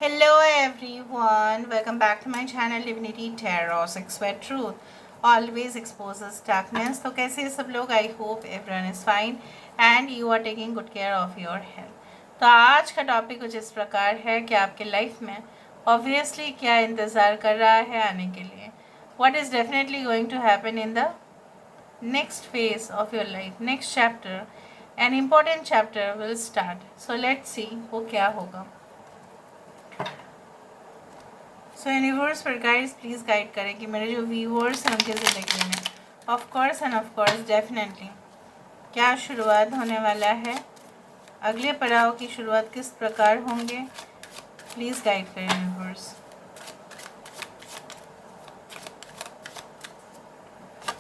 Hello everyone, welcome back to my channel Divinity Tarot 6 where truth always exposes darkness. तो कैसे हैं सब लोग? I hope everyone is fine and you are taking good care of your health. तो आज का topic कुछ इस प्रकार है कि आपके लाइफ में ऑब्वियसली क्या इंतज़ार कर रहा है आने के लिए। What is definitely going to happen in the next phase of your life, next chapter, an important chapter will start. So let's see वो क्या होगा। सो यूनिवर्स पर गाइड्स प्लीज़ गाइड करें कि मेरे जो व्यूअर्स हैं उनकी ज़िंदगी में ऑफ कोर्स डेफिनेटली क्या शुरुआत होने वाला है, अगले पड़ाव की शुरुआत किस प्रकार होंगे। प्लीज़ गाइड करें यूनिवर्स।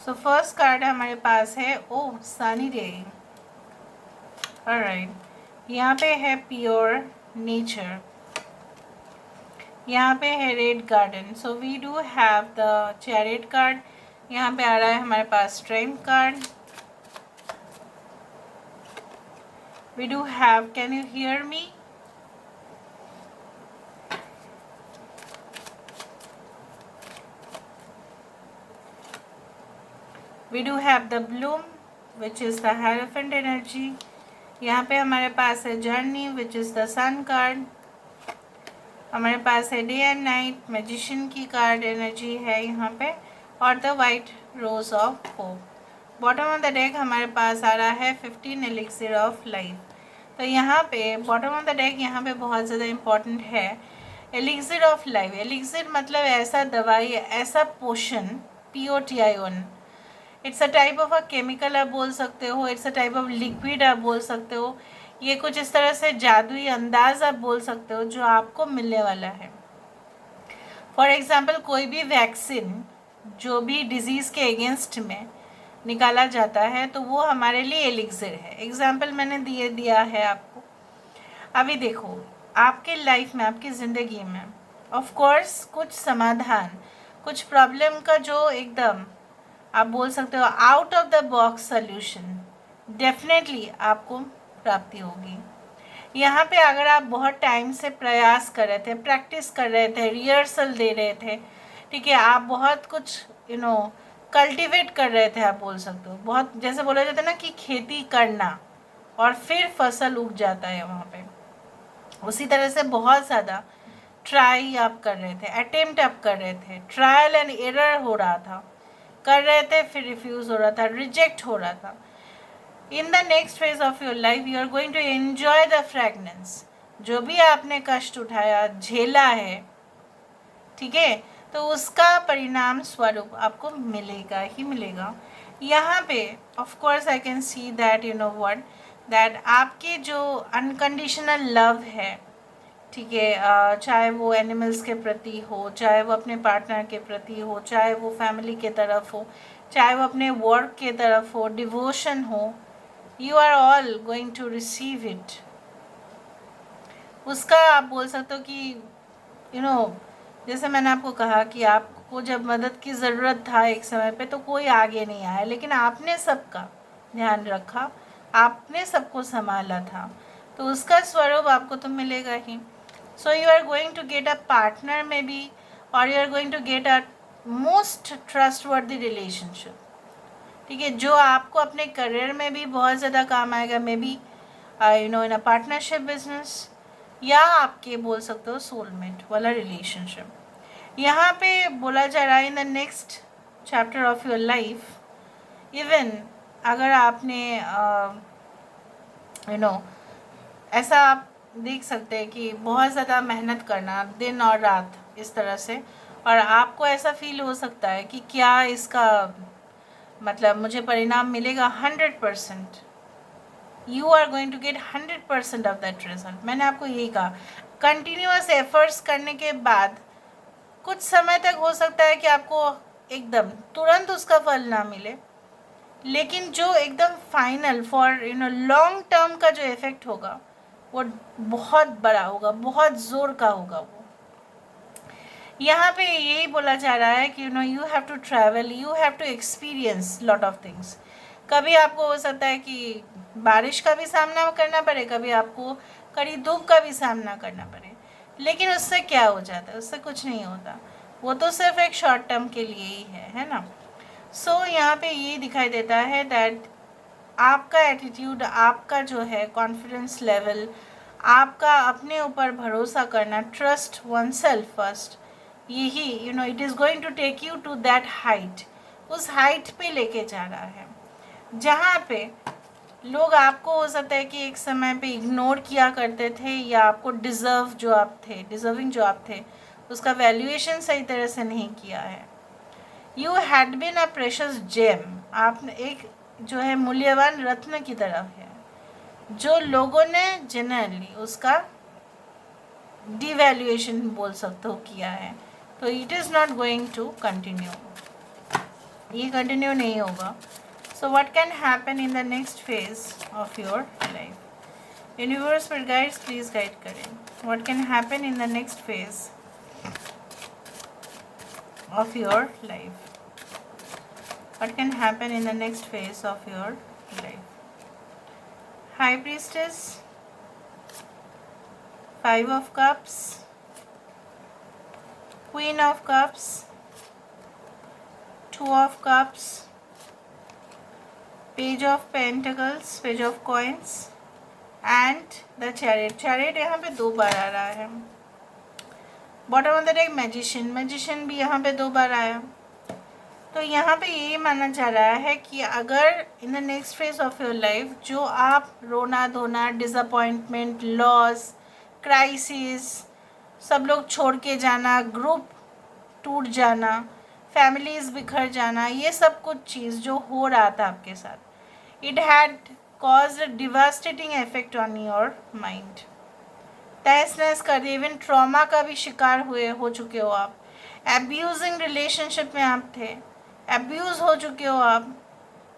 सो फर्स्ट कार्ड हमारे पास है ओ सनी डे। ऑलराइट, यहाँ पे है प्योर नेचर, यहाँ पे है red garden. So we do have the chariot card, यहाँ पे आ रहा है हमारे पास strength card. We do have can you hear me, we do have the bloom which is the hierophant energy. यहाँ पे हमारे पास है journey which is the sun card. हमारे पास है डे एंड नाइट, मैजिशियन की कार्ड एनर्जी है यहाँ पे, और the white rose of hope. Bottom of the deck हमारे पास आ रहा है 15 एलिक्सिर ऑफ लाइफ। तो यहाँ पे बॉटम ऑफ द डेक यहाँ पे बहुत ज़्यादा इम्पॉर्टेंट है। एलिक्सिर ऑफ लाइफ, एलिक्सिर मतलब ऐसा दवाई, ऐसा पोशन, POTION। It's a type of a chemical आप बोल सकते हो, it's a type of liquid आप बोल सकते हो, ये कुछ इस तरह से जादुई अंदाज आप बोल सकते हो जो आपको मिलने वाला है। फॉर एग्ज़ाम्पल कोई भी वैक्सीन जो भी डिज़ीज़ के अगेंस्ट में निकाला जाता है तो वो हमारे लिए एलिक्सिर है। एग्ज़ाम्पल मैंने दिया है आपको। अभी देखो आपके लाइफ में, आपकी ज़िंदगी में ऑफ कोर्स कुछ समाधान, कुछ प्रॉब्लम का जो एकदम आप बोल सकते हो out of the box solution definitely आपको प्राप्ति होगी। यहाँ पे अगर आप बहुत टाइम से प्रयास कर रहे थे, प्रैक्टिस कर रहे थे, रिहर्सल दे रहे थे, ठीक है, आप बहुत कुछ कल्टीवेट कर रहे थे, आप बोल सकते हो बहुत, जैसे बोला जाता है ना कि खेती करना और फिर फसल उग जाता है वहाँ पे, उसी तरह से बहुत ज़्यादा ट्राई आप कर रहे थे, अटेम्प्ट आप कर रहे थे, ट्रायल एंड एरर हो रहा था, कर रहे थे, फिर रिफ्यूज़ हो रहा था, रिजेक्ट हो रहा था। In the next phase of your life you are going to enjoy the fragrance. जो भी आपने कष्ट उठाया, झेला है, ठीक है, तो उसका परिणाम स्वरूप आपको मिलेगा ही मिलेगा। यहाँ पे of course I can see that you know what, that आपके जो अनकंडीशनल लव है, ठीक है, चाहे वो एनिमल्स के प्रति हो, चाहे वो अपने पार्टनर के प्रति हो, चाहे वो फैमिली के तरफ हो, चाहे वो अपने वर्क के तरफ हो, डिवोशन हो, you are all going to receive it. उसका आप बोल सकते हो कि जैसे मैंने आपको कहा कि आपको जब मदद की ज़रूरत था एक समय पे तो कोई आगे नहीं आया, लेकिन आपने सबका ध्यान रखा, आपने सबको संभाला था, तो उसका स्वरूप आपको तो मिलेगा ही। So you are going to get a partner maybe, और you are going to get a most trustworthy relationship, ठीक है, जो आपको अपने करियर में भी बहुत ज़्यादा काम आएगा, may be in a partnership business, या आपके बोल सकते हो सोलमेट वाला रिलेशनशिप। यहाँ पे बोला जा रहा है इन the next chapter of your life, even अगर आपने ऐसा आप देख सकते हैं कि बहुत ज़्यादा मेहनत करना दिन और रात इस तरह से, और आपको ऐसा फील हो सकता है कि क्या इसका मतलब मुझे परिणाम मिलेगा 100%, you are going to get 100% of that result. मैंने आपको यही कहा, कंटिन्यूअस एफर्ट्स करने के बाद कुछ समय तक हो सकता है कि आपको एकदम तुरंत उसका फल ना मिले, लेकिन जो एकदम फाइनल फॉर लॉन्ग टर्म का जो इफेक्ट होगा वो बहुत बड़ा होगा, बहुत ज़ोर का होगा वो। यहाँ पे यही बोला जा रहा है कि you have to travel, you have to experience lot of things. कभी आपको हो सकता है कि बारिश का भी सामना करना पड़े, कभी आपको कड़ी धूप का भी सामना करना पड़े, लेकिन उससे क्या हो जाता है, उससे कुछ नहीं होता, वो तो सिर्फ एक शॉर्ट टर्म के लिए ही है ना। सो यहाँ पे ये दिखाई देता है दैट आपका एटीट्यूड, आपका जो है कॉन्फिडेंस लेवल, आपका अपने ऊपर भरोसा करना, ट्रस्ट वन सेल्फ फर्स्ट, यही it is going to take you to that height, उस हाइट पे लेके जा रहा है जहाँ पे लोग आपको हो सकता है कि एक समय पे इग्नोर किया करते थे, या आपको डिज़र्विंग जो आप थे उसका वैल्यूएशन सही तरह से नहीं किया है। You had been a precious gem, आप एक जो है मूल्यवान रत्न की तरह है, जो लोगों ने जनरली उसका डिवैल्यूएशन बोल सकते हो किया है। तो it is not going to continue, ये कंटिन्यू नहीं होगा। So what can happen in the next phase of your life, universe पर गाइड्स प्लीज गाइड करें, what can happen in the next phase of your life, what can happen in the next phase of your life. High Priestess, 5 of Cups, Queen of Cups, 2 of Cups, Page of Pentacles, Page of Coins and the Chariot. Chariot यहाँ पे 2 बार आ रहा है। Bottom of the deck magician भी यहाँ पे 2 बार आया। तो यहाँ पे ये माना जा रहा है कि अगर इन the next phase of your life जो आप रोना धोना, डिसअपॉइंटमेंट, लॉस, क्राइसिस, सब लोग छोड़ के जाना, ग्रुप टूट जाना, फैमिलीज बिखर जाना, ये सब कुछ चीज़ जो हो रहा था आपके साथ, it had cause devastating effect on your mind, तहस नहस कर दिए, इवन ट्रॉमा का भी शिकार हो चुके हो आप, एब्यूजिंग रिलेशनशिप में आप थे, एब्यूज़ हो चुके हो आप,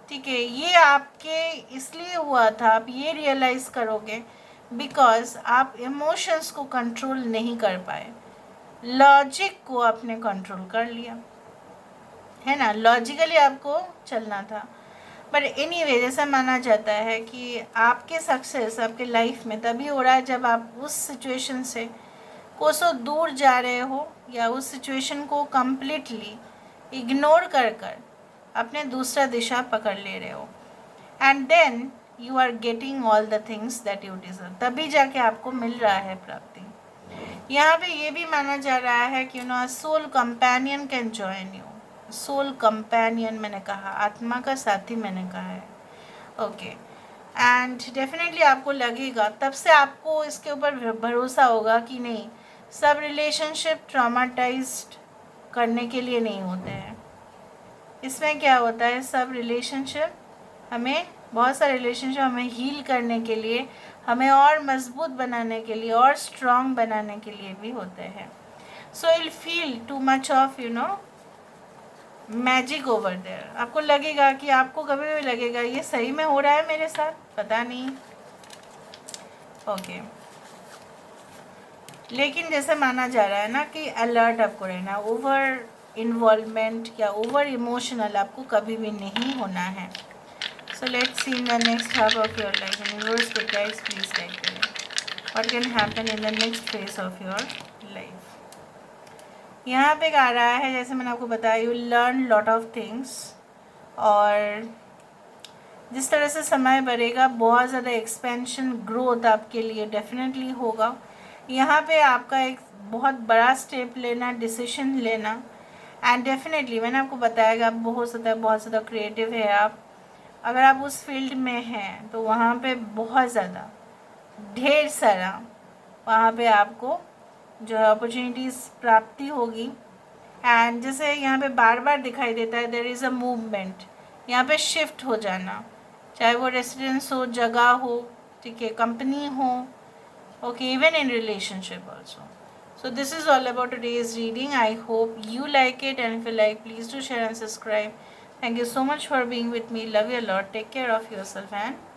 ठीक है। ये आपके इसलिए हुआ था, आप ये रियलाइज़ करोगे बिकॉज आप इमोशंस को कंट्रोल नहीं कर पाए, लॉजिक को आपने कंट्रोल कर लिया, है ना, लॉजिकली आपको चलना था। बट एनीवे जैसा माना जाता है कि आपके सक्सेस आपके लाइफ में तभी हो रहा है जब आप उस सिचुएशन से कोसों दूर जा रहे हो, या उस सिचुएशन को कम्प्लीटली इग्नोर कर अपने दूसरा दिशा पकड़ ले रहे हो, and then you are getting all the things that you deserve, तभी जाके आपको मिल रहा है प्राप्ति। यहाँ पे ये भी माना जा रहा है कि soul companion can join you, soul companion मैंने कहा, आत्मा का साथी मैंने कहा है, ओके। एंड डेफिनेटली आपको लगेगा, तब से आपको इसके ऊपर भरोसा होगा कि नहीं, सब रिलेशनशिप ट्रॉमाटाइज्ड करने के लिए नहीं होते हैं। इसमें क्या होता है, सब रिलेशनशिप हमें, बहुत सारे रिलेशनशिप हमें हील करने के लिए, हमें और मजबूत बनाने के लिए, और स्ट्रॉन्ग बनाने के लिए भी होते हैं। So will feel too much of magic over there, आपको लगेगा कि आपको कभी भी लगेगा ये सही में हो रहा है मेरे साथ, पता नहीं, ओके। लेकिन जैसे माना जा रहा है ना कि अलर्ट आपको रहना, ओवर इन्वॉल्वमेंट या ओवर इमोशनल आपको कभी भी नहीं होना है। सो let's C in the next half of your life, universe पे गाइड्स प्लीज गाइड करें, what can happen in the next phase of your life. यहाँ पे आ रहा है, जैसे मैंने आपको बताया, you learn lot of things, और जिस तरह से समय बढ़ेगा बहुत ज़्यादा एक्सपेंशन, ग्रोथ आपके लिए डेफिनेटली होगा। यहाँ पे आपका एक बहुत बड़ा स्टेप लेना, डिसीजन लेना, एंड डेफिनेटली मैंने आपको बताया आप बहुत ज़्यादा क्रिएटिव है आप, अगर आप उस फील्ड में हैं तो वहाँ पे बहुत ज़्यादा ढेर सारा वहाँ पे आपको जो है अपॉर्चुनिटीज़ प्राप्ति होगी। एंड जैसे यहाँ पे बार बार दिखाई देता है, देयर इज़ अ मूवमेंट, यहाँ पे शिफ्ट हो जाना, चाहे वो रेसिडेंस हो, जगह हो, ठीक है, कंपनी हो, okay, even in relationship also. So this is all about today's reading. I hope you like it, and if you like, please do share and subscribe. Thank you so much for being with me. Love you a lot. Take care of yourself and